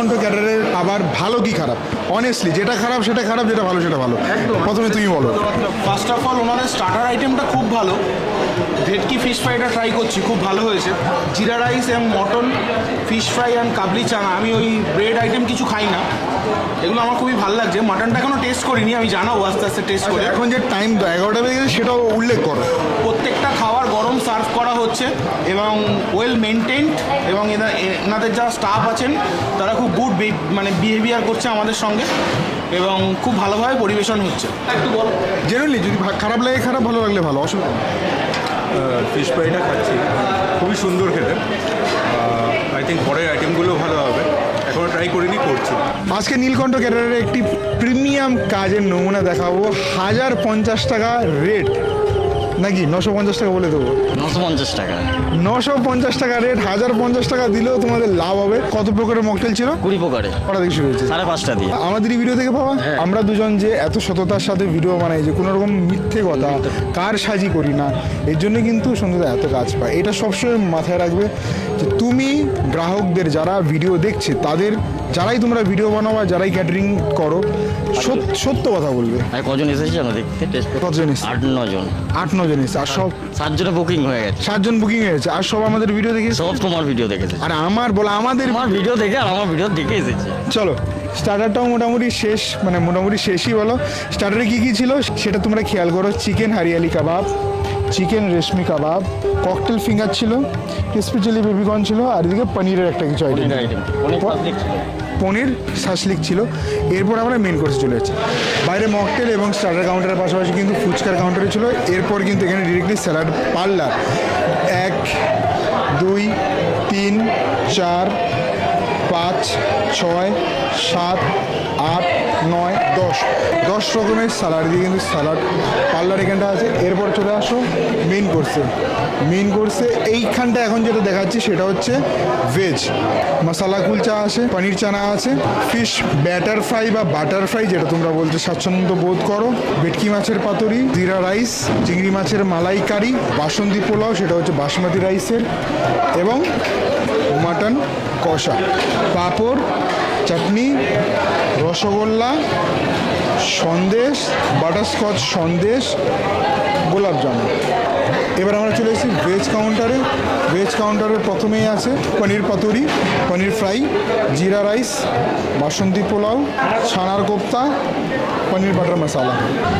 নীলকণ্ঠ ক্যাটারের আবার ভালো কি খারাপ? অনেস্টলি, যেটা খারাপ সেটা খারাপ, যেটা ভালো সেটা ভালো। প্রথমে তুমি বলো। ফার্স্ট অফ অল ওনাদের স্টার্টার আইটেমটা খুব ভালো। ভেটকি ফিশ ফ্রাইটা ট্রাই করছি, খুব ভালো হয়েছে। জিরা রাইস এবং মটন, ফিশ ফ্রাই অ্যান্ড কাবলি চানা। আমি ওই ব্রেড আইটেম কিছু খাই না, এগুলো আমার খুবই ভালো লাগছে। মাটনটা এখনো টেস্ট করিনি, আমি জানাবো আস্তে আস্তে টেস্ট করে। এখন যে টাইম 11টা বেজে গেছে সেটাও উল্লেখ করো। প্রত্যেকটা খাবার গরম সার্ভ করা হচ্ছে এবং ওয়েল মেনটেন্ড, এবং এনাদের যারা স্টাফ আছেন তারা খুব গুড মানে বিহেভিয়ার করছে আমাদের সঙ্গে, এবং খুব ভালোভাবে পরিবেশন হচ্ছে। একটু বলো। জেনারেলি যদি খারাপ লাগে খারাপ, ভালো লাগলে ভালো, অসুবিধা নেই। ফিশ ফ্রাইটা খাচ্ছি, খুবই সুন্দর খেতে। আই থিঙ্ক পরের আইটেমগুলো ভালো হবে, এখনও ট্রাই করিনি, করছি। আজকে নীলকণ্ঠ ক্যাটারের একটি প্রিমিয়াম কাজের নমুনা দেখাবো। 1050 টাকা রেট, নাকি 950 টাকা বলে দেবো? 950 টাকা। 950 টাকা রেট, 1050 টাকা দিলেও তোমাদের লাভ হবে। কত প্রকারের মকটেল ছিল? 20 প্রকারে। কটা থেকে শুরু হয়েছে? 5:30 দিয়ে। আমাদের এই ভিডিও থেকে পাওয়া। আমরা দুজন যে এত সততার সাথে ভিডিও বানাই, যে কোনো রকম মিথ্যে কথা কার সাজি করি না, এর জন্য কিন্তু সন্ধ্যা এত কাজ পায়। এটা সবসময় মাথায় রাখবে যে তুমি গ্রাহকদের যারা ভিডিও দেখছে, তাদের যারাই তোমরা ভিডিও বানাও বা যারাই ক্যাটারিং করো, সত্য কথা বলবে। আর কজন এসেছে জানো দেখতে? টেস্ট কতজন এসেছে? 8-9 জন। 8-9 জন এসেছে। আর সব 7 জনের বুকিং হয়ে গেছে। 7 জন বুকিং হয়েছে। আর সব আমাদের ভিডিও দেখে, সব তোমার ভিডিও দেখেছে। আর আমার বলা আমাদের আমার ভিডিও দেখে আর আমার ভিডিও দেখে এসেছে। চলো, স্টার্টারটাও মোটামুটি শেষ, মানে মোটামুটি শেষই বলো। স্টার্টারে কী কী ছিল সেটা তোমরা খেয়াল করো। চিকেন হারিয়ালি কাবাব, চিকেন রেশমি কাবাব, ককটেল ফিঙ্গার ছিল, ক্রিসপি চিলি বেবিকর্ন ছিল, আর এদিকে পনিরের একটা কিছু আইটেম, পনির শাসলিক ছিল। এরপর আমরা মেন কোর্সে চলে যাচ্ছি। বাইরে মকটেল এবং স্টার্টার কাউন্টারের পাশাপাশি কিন্তু ফুচকার কাউন্টারে ছিল। এরপর কিন্তু এখানে ডিরেক্টলি স্যালাড পার্লার। 1 2 3 4 5 6 7 8 9 10 রকমের স্যালাড দিয়ে কিন্তু স্যালাড পার্লার এখানটা আছে। এরপর চলে আসো মেন কোর্সে। মেন কোর্সে এইখানটা এখন যেটা দেখাচ্ছি সেটা হচ্ছে ভেজ। মশালা কুলচা আছে, পনির চানা আছে, ফিশ ব্যাটার ফ্রাই বা বাটার ফ্রাই, যেটা তোমরা বলতে স্বাচ্ছন্দ্য বোধ করো, ভেটকি মাছের পাতুরি, জিরা রাইস, চিংড়ি মাছের মালাইকারি, বাসন্তী পোলাও, সেটা হচ্ছে বাসমতি রাইসের, এবং মাটন কষা, পাঁপড়, চাটনি, রসগোল্লা, সন্দেশ, বাটারস্কচ সন্দেশ, গোলাপ জামুন। এবার আমরা চলে এসেছি ভেজ কাউন্টারে। ভেজ কাউন্টারের প্রথমেই আছে পনির পাতুরি, পনির ফ্রাই, জিরা রাইস, বাসন্তী পোলাও, ছানার কোপ্তা, পনির বাটার মশালা।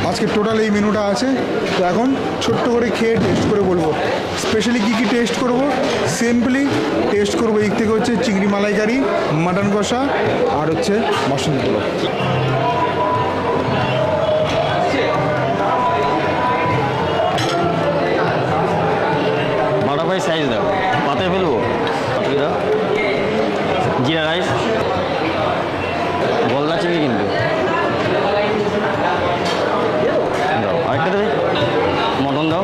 আজকে টোটাল এই মেনুটা আছে। তো এখন ছোট্ট করে খেয়ে টেস্ট করে বলবো স্পেশালি কী কী টেস্ট করব। সিম্পলি টেস্ট করবো এই থেকে হচ্ছে চিংড়ি মালাইকারি, মাটন কষা, আর হচ্ছে বাসন্তী পোলাও। ভাই সাইজ দাও, পাতে ফেলবো, পাতে দাও। জিরা রাইস, গলদা চিংড়ি কিন্তু দাও, আরেকটা দেবে, মটন দাও।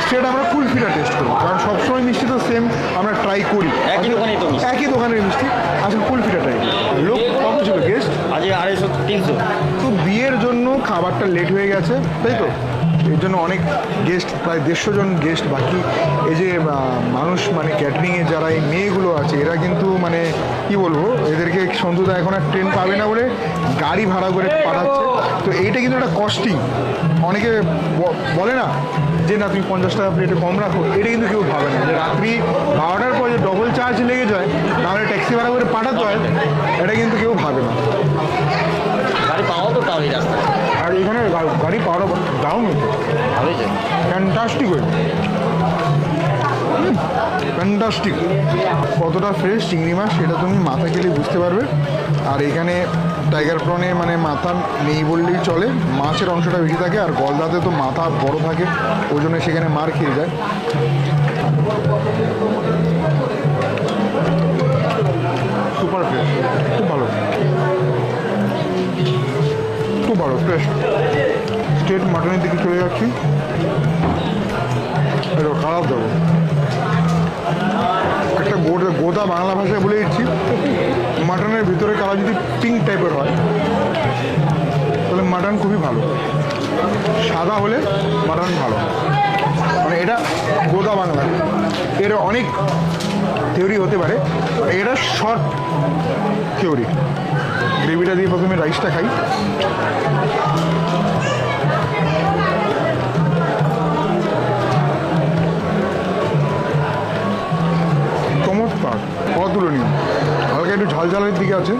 সেটা আমরা কুলফিটা টেস্ট করবো, কারণ সবসময় মিষ্টি তো সেম আমরা ট্রাই করি, একই দোকানেই তো মিষ্টি। একই দোকানের মিষ্টি। আসলে কুলফিটা ট্রাই করি। লোক কত ছিল গেস্ট? আজ 250-300। তো বিয়ের জন্য খাবারটা লেট হয়ে গেছে, তাই তো? এর জন্য অনেক গেস্ট, প্রায় 150 জন গেস্ট বাকি। এই যে মানুষ মানে ক্যাটারিংয়ে যারা এই মেয়েগুলো আছে, এরা কিন্তু মানে কি বলবো, এদেরকে সন্তুদা এখন আর ট্রেন পাবে না বলে গাড়ি ভাড়া করে পাঠাচ্ছে। তো এইটা কিন্তু একটা কস্টিং। অনেকে বলে না যে না তুমি 50 টাকা প্লেটে কম রাখো, এটা কিন্তু কেউ ভাবে না যে রাত্রি 12টার পর যে ডবল চার্জ লেগে যায়, নাহলে ট্যাক্সি ভাড়া করে পাঠাতে হয়, এটা কিন্তু কেউ ভাবে না। গাড়ি পাওয়া তো তাও এই রাস্তায়, আর এখানে গাড়ি পাওয়ার দারুণ হচ্ছে, ভালোই যায়, ফ্যান্টাস্টিক হয়েছে, ফ্যান্টাস্টিক। কতটা ফ্রেশ চিংড়ি মাছ সেটা তুমি মাথা খেলে বুঝতে পারবে। আর এখানে টাইগার প্রনে মানে মাথা নেই বললেই চলে, মাছের অংশটা বেশি থাকে, আর গলদাতে তো মাথা বড় থাকে, ওই জন্য সেখানে মার খেয়ে যায়। সুপার ফ্রেশ, খুব ভালো, খুব ভালো ফ্রেশ। স্টেট মাটনের দিকে চলে যাচ্ছি, এটা খারাপ দেবো একটা গোদা বাংলা ভাষায় বলে দিচ্ছি। মাটনের ভিতরে কালার যদি পিঙ্ক টাইপের হয় তাহলে মাটন খুবই ভালো। সাদা হলে মাটন ভালো, মানে এটা গোদা বাংলা। এর অনেক থিওরি হতে পারে, এটা শর্ট থিওরি। গ্রেভিটা দিয়ে প্রথমে রাইসটা খাই। চমৎকার, অতুলনীয়। হালকা একটু ঝালঝালের দিকে আছে।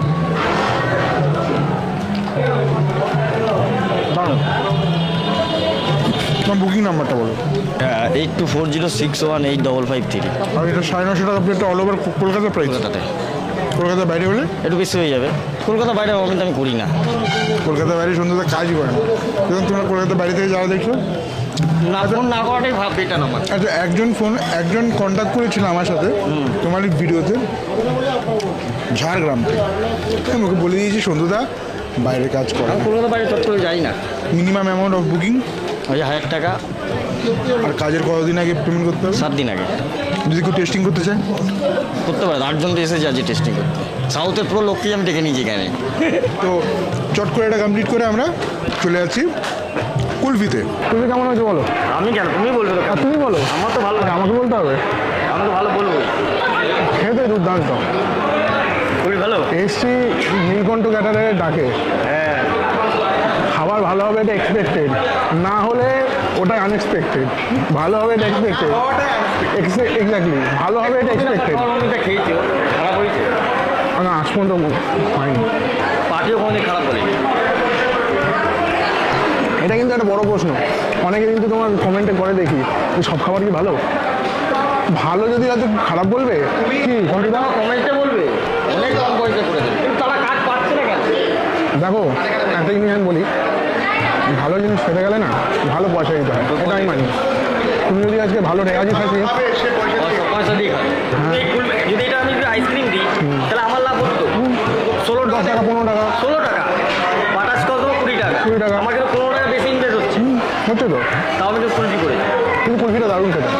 দাঁড়ান, তোমার বুকিং নাম্বারটা বলো। 8240618553 আর এটা 950 টাকা প্লেটটা অল ওভার কলকাতার প্রাইস। কলকাতাতে। কলকাতার বাইরে হলে একটু বেশি হয়ে যাবে। কলকাতা বাইরে কিন্তু আমি করি না। কলকাতার বাইরে সন্ধ্যাতে কাজই করে না। যখন তোমরা কলকাতার বাইরে থেকে যাওয়া দেখছো, না ফোন না করাটাই ভাব এটা নাম্বার। আচ্ছা একজন কন্ট্যাক্ট করেছিল আমার সাথে তোমার এই ভিডিওতে, ঝাড়গ্রাম থেকে। আমি ওকে বলে দিয়েছি সন্ধ্যুদা বাইরে কাজ করে, আমি কলকাতা বাইরে চট করে যাই না। মিনিমাম অ্যামাউন্ট অফ বুকিং ওই 1000 টাকা। আর কাজের কতদিন আগে পেমেন্ট করতে হবে? 7 দিন আগে। যদি কেউ টেস্টিং করতে চায় করতে পারে। 8 জন এসে যাচ্ছি টেস্টিং করতে। সাউথের পুরো লোককে আমি ডেকে নিয়েছি এখানে। তো চট করে এটা কমপ্লিট করে আমরা চলে যাচ্ছি কুলফিতে। তুমি কেমন হয়েছে বলো? আমি কেন, তুমি বলবে তো। আর তুমি বলো। আমার তো ভালো লাগে। আমাকে বলতে হবে? আমি তো ভালো বলবো। খেতে দুর্দান্ত। খুবই ভালো। এসছি নীলকণ্ঠ ক্যাটারের ডাকে। হ্যাঁ, খাবার ভালো হবে এটা এক্সপেক্টেড, না হলে ওটা আনএক্সপেক্টেড। ভালো হবে এটা এক্সপেক্টেড, এক্স্যাক্টলি ভালো হবে এটা এক্সপেক্টেড। এটা খেয়েছি, খারাপ হয়েছে। না আজ পর্যন্ত হয়নি। পার্টিও কোনোদিন খারাপ বলেনি। এটা কিন্তু একটা বড় প্রশ্ন। অনেকে কিন্তু তোমার কমেন্টে করে দেখি যে সব খাবার কি ভালো? ভালো যদি হয়তো খারাপ বলবে কি ঘন্টা কমেন্টে বলবে অনেক কম পয়সা করে দেবে, কিন্তু তারা কাজ পাচ্ছে না কেন? দেখো, একটা জিনিস আমি বলি, ভালো জিনিস খেতে গেলে না ভালো পয়সা দিতে হয়, এটা আমি মানি। তুমি যদি আজকে ভালো রেয়াজি থাকে, পয়সা দিয়ে খাবে। যদি এটা আমি আইসক্রিম দিই তাহলে আমার লাভ হতো 16 10 টাকা 15 টাকা 16 টাকা। বাটাস কত? 20 টাকা। 20 টাকা। আমার কিন্তু 15 টাকা বেশি ইনভেস্ট হচ্ছে। হচ্ছে তো, তাও আমি তো কুলফি করে। কিন্তু কুলফিটা দারুণ খেতে।